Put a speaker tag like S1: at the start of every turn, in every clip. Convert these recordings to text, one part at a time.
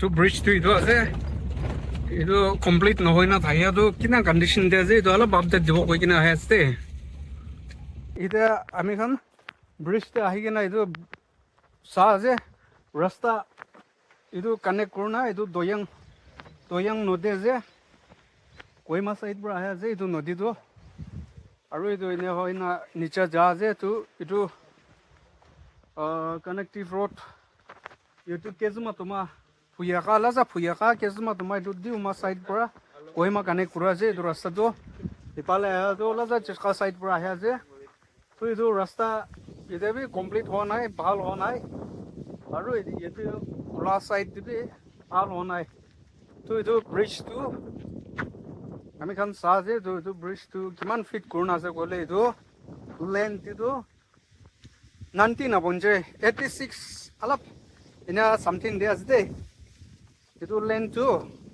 S1: এইটো ব্ৰিজটো এইটো আছে এইটো কমপ্লিট নহয় না ঠাইয়াটো কিনা কণ্ডিশ্যন দিয়া আছে এইটো অলপ আপডেট দিব কৈ কিনে আহি আছে এতিয়া আমি এখন ব্ৰিজতে আহি কিনে এইটো চাহ আছে ৰাস্তা এইটো কানেক্ট কৰোঁ না এইটো দৈয়াং নদী আছে কহিমা চাইড পৰা আহে আছে এইটো নদীটো আৰু এইটো এনে হয় না নিচা যা আছে এইটো কানেক্টিভ ৰোড এইটো কেজুমা তোমাৰ ফুয়াকা আলাজা ফুয়াকা কেজুমা তোমাৰ এইটো দি উমা চাইড পৰা কহিমা কানেক্ট কৰা আছে এইটো ৰাস্তাটো ইফালে আহে ওলাজা চেচকা চাইড পৰা আহে আছে তো এইটো ৰাস্তা এতিয়া বি কমপ্লিট হোৱা নাই ভাল হোৱা নাই আৰু এইটো ওলা চাইড দিবি ভাল হোৱা নাই তো এইটো ব্ৰিজটো আমি খান চাহ যে এইটো ব্ৰিজটো কিমান ফিট কৰোঁ আছে ক'লে এইটো লেন্থ এইটো 90 নবঞ্জে 86 অলপ এনে সামথিং দিয়া আছে দেই এইটো লেন্থটো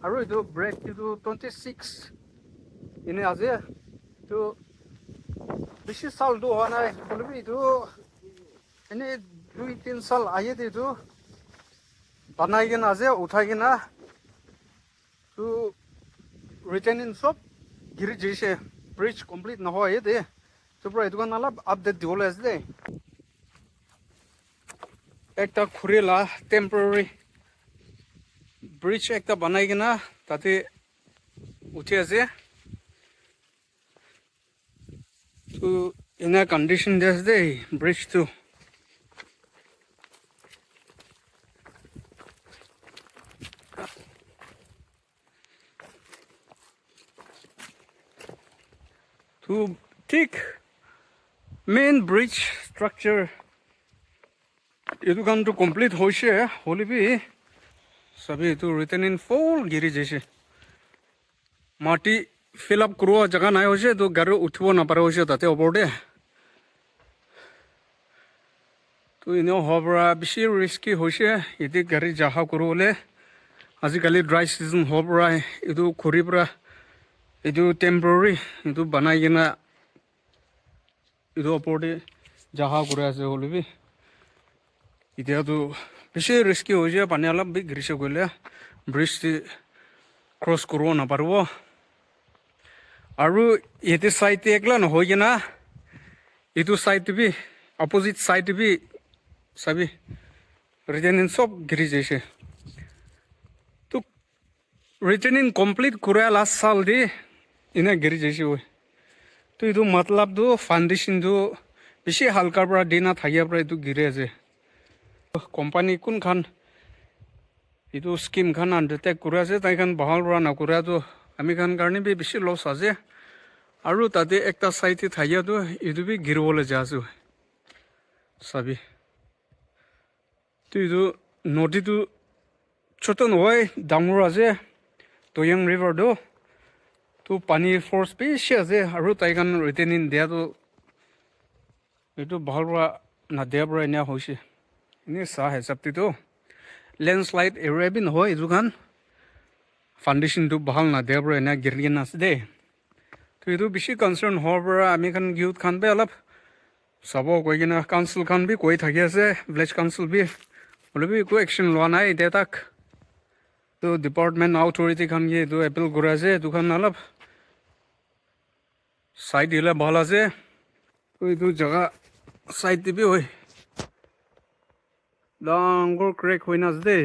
S1: আৰু এইটো ব্ৰেক এইটো 26 এনে আছে এইটো বেছি চালটো হোৱা নাই ক'লেবি এইটো এনেই 2-3 সাল আহি এইটো বানাই কিনে আছে উঠাই কিনে তো ৰিটাৰ্নিং চব গিৰি যাইছে ব্ৰিজ কমপ্লিট নহয় দে তো পৰা এইটো কাৰণে অলপ আপডেট দিবলৈ আছে দেই একটা খুৰিলা টেম্পৰাৰী ব্ৰিজ একটা বানাই কিনা তাতে উঠি আছে তো এনে কণ্ডিশ্যন দি আছে দেই ব্ৰিজটো তো ঠিক মেইন ব্ৰিজ ষ্ট্ৰাকচাৰ এইটো কামটো কমপ্লিট হৈছে হ'লেবি চাবি এইটো ৰিটাৰ্নিং ফুল গিৰি যাইছে মাটি ফিল আপ কৰোৱা জেগা নাই হৈছে তো গাড়ী উঠিব নাপাৰা হৈছে তাতে ওপৰতে তো এনেও হোৱাৰ পৰা বেছি ৰিস্কি হৈছে এতিয়া গাড়ী যাহা কৰিবলৈ আজিকালি ড্ৰাই ছিজন হোৱাৰ পৰা এইটো খৰিৰ পৰা এইটো টেম্পৰাৰী এইটো বনাই কিনে এইটো ওপৰতে যাহা কৰি আছে হ'লেবি এতিয়াতো বেছি ৰিস্কি হৈ যায় পানী অলপ বি গিৰিছে গ'লে ব্ৰিজটো ক্ৰছ কৰিব নাপাৰিব আৰু ইয়াতে চাইডে একলা নহয় কিনা এইটো চাইডটো বি অপজিট চাইডটো বি চাবি ৰিটাৰ্নিং চব গিৰি যাইছে তো ৰিটাৰ্নিং কমপ্লিট কৰা লাষ্ট চাল দি এনে গিৰি যাইছে ঐ তো এইটো মতলবটো ফাউণ্ডেশ্যনটো বেছি হালকাৰ পৰা দি নাথাকিয়াৰ পৰা এইটো গিৰি আছে কোম্পানী কোনখান এইটো স্কিমখান আণ্ডাৰটেক কৰি আছে তাইখান বহাল পৰা নকৰাটো আমি খান কাৰণে বি বেছি লছ আছে আৰু তাতে একটা চাইডে থাকিয়াটো এইটো বি গিৰিবলৈ যাই আছো চাবি তো এইটো নদীটো ছোট নহয় ডাঙৰ আছে দৈয়াং ৰিভাৰটো তো পানীৰ ফ'ৰ্চ বেছি আছে আৰু তাইখান ৰিটাৰ্নিং দিয়াটো এইটো ভাল পৰা নাদিয়াৰ পৰা এনে হৈছে এনেই চাহ হিচাপটিতো লেণ্ডশ্লাইড এৰিয়া বি নহয় এইটো খান ফাউণ্ডেশ্যনটো ভাল নাদিয়াৰ পৰা এনে গিৰি কিনে আছে দেই তো এইটো বেছি কনচাৰ্ণ হোৱাৰ পৰা আমি খান ইউথ খান বি অলপ চাব কৈ কিনে কাউন্সিল খান বি কৈ থাকি আছে ভিলেজ কাউন্সিল বি হ'লেও একো একশ্যন লোৱা নাই এতিয়া তাক তো ডিপাৰ্টমেণ্ট অথৰিটি খান কি এইটো এপিল কৰি আছে এইটো খান অলপ চাই দিলে ভাল আছে তো এইটো জেগা চাই দিবি হয় ডাঙৰ ক্ৰেক হৈ নাছে দেই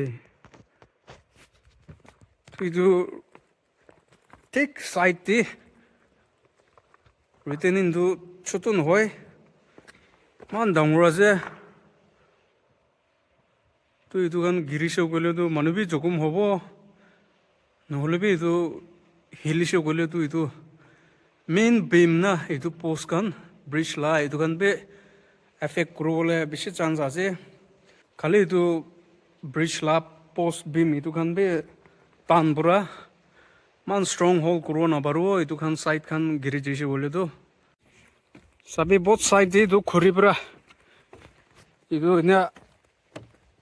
S1: এইটো ঠিক চাইড দি ৰিটাৰ্নিংটো ছোট নহয় ইমান ডাঙৰ আছে তো এইটো কাৰণ গিৰিছে গ'লেতো মানুহ বি জখম হ'ব নহ'লে বি এইটো হিলিছে গ'লেতো এইটো মেইন বিম না এইটো পোষ্ট খান ব্ৰিজ লা এইটো খান বি এফেক্ট কৰিবলৈ বেছি চান্স আছে খালি এইটো ব্ৰিজ লা পোষ্ট বিম এইটো খান বি টান পৰা ইমান ষ্ট্ৰং হ'ল কৰিব নাপাৰিব এইটো খান চাইড খান গিৰি যাইছে গ'লেতো চাবি বহুত চাইড দি এইটো খৰিৰ পৰা এইটো এনে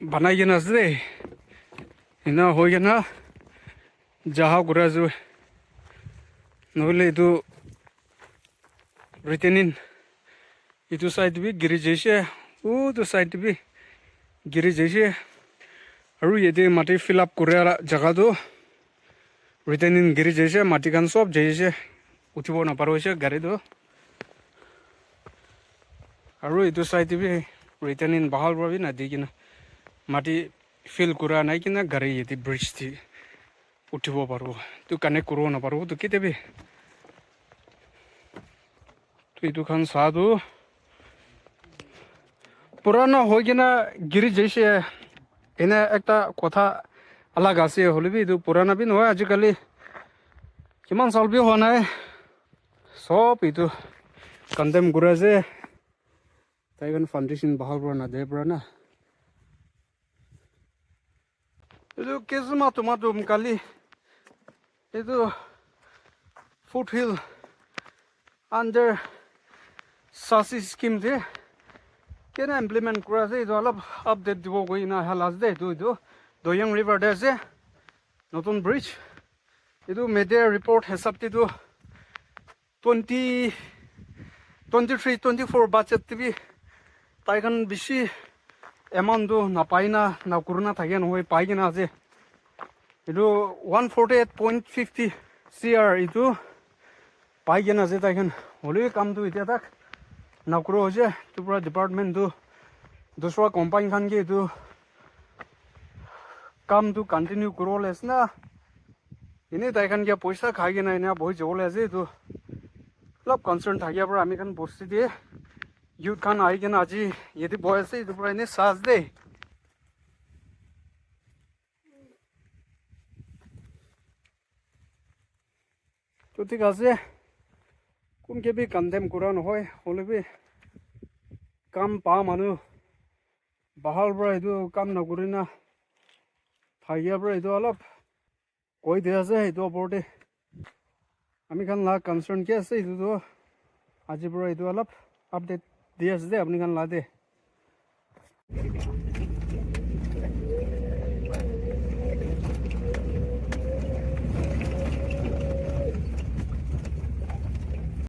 S1: বনাই কিনে আছে দেই এনে হৈ কিনে যাহা কৰি আছো নহ'লে এইটো ৰিটাৰ্নিং এইটো চাইড বি গিৰি যাইছে ওটো চাইড বি গিৰি যাইছে আৰু ইয়াতে মাটি ফিল আপ কৰা জেগাটো ৰিটাৰ্ণিং গিৰি যাইছে মাটিখান চব যাইছে উঠিব নাপাৰো হৈছে গাড়ীটো আৰু এইটো চাইডে বি ৰিটাৰ্ণিং বাহাল পৰা নাদি কিনা মাটি ফিল কৰা নাই কিনা গাড়ী ইয়াতে ব্ৰিজ দি উঠিব পাৰো তো কানেক্ট কৰিব নাপাৰো তো কেতিয়াবা তো এইটো খান চাহটো পুৰাণা হৈ কিনা গিৰি যাইছে এনে একটা কথা আলাগ আছে হ'লে বি এইটো পুৰাণা বি নহয় আজিকালি কিমান চাল বি হোৱা নাই সব এইটো কণ্ডেম কৰা যে তাই কাৰণে ফাউণ্ডেশ্যন বাহাল পৰা নাদে পৰা না এইটো কেইজনমান তোমাৰতো কালি এইটো ফুটহিল আণ্ডাৰ চাচি স্কিম যে কেনে ইমপ্লিমেণ্ট কৰা আছে এইটো অলপ আপডেট দিব গৈ না লাষ্ট দে এইটো দৈয়াং ৰিভাৰ দে আছে নতুন ব্ৰিজ এইটো মেডিয়া ৰিপৰ্ট হিচাপতেতো 23-24 বাজেট টিভি তাইখন বেছি এমাউণ্টটো নাপায় না নকৰোঁ না থাকে নহয় পাই কিনা আছে এইটো 148.50 CR এইটো পাই কিনা আছে তাইখন হ'লেও কামটো এতিয়া তাক নকৰোঁ হৈছে এইটো পৰা ডিপাৰ্টমেণ্টটো দুসৰা কোম্পানী খানকে এইটো কামটো কণ্টিনিউ কৰিব লাগিছে না এনেই তাইখন কিয় পইচা খাই কিনে এনে বহি যাব লাগিছে এইটো অলপ কনচাৰ্ণ থাকিয়াৰ পৰা আমি খান বস্তু দিয়ে ইউথ খান আহি কিনে আজি ইয়াতে বহি আছে এইটোৰ পৰা এনেই চাৰ্জ দেই তো ঠিক আছে কোনকে বি কণ্ডেম কৰা নহয় হ'লে বি কাম পা মানুহ বাহাল পৰা এইটো কাম নকৰি না থাকিয়াৰ পৰা এইটো অলপ কৈ দিয়া আছে সেইটো ওপৰতে আমি খান লা কনচাৰ্ণ কি আছে এইটোতো আজিৰ পৰা এইটো অলপ আপডেট দি আছে দে আপুনি খান লা দে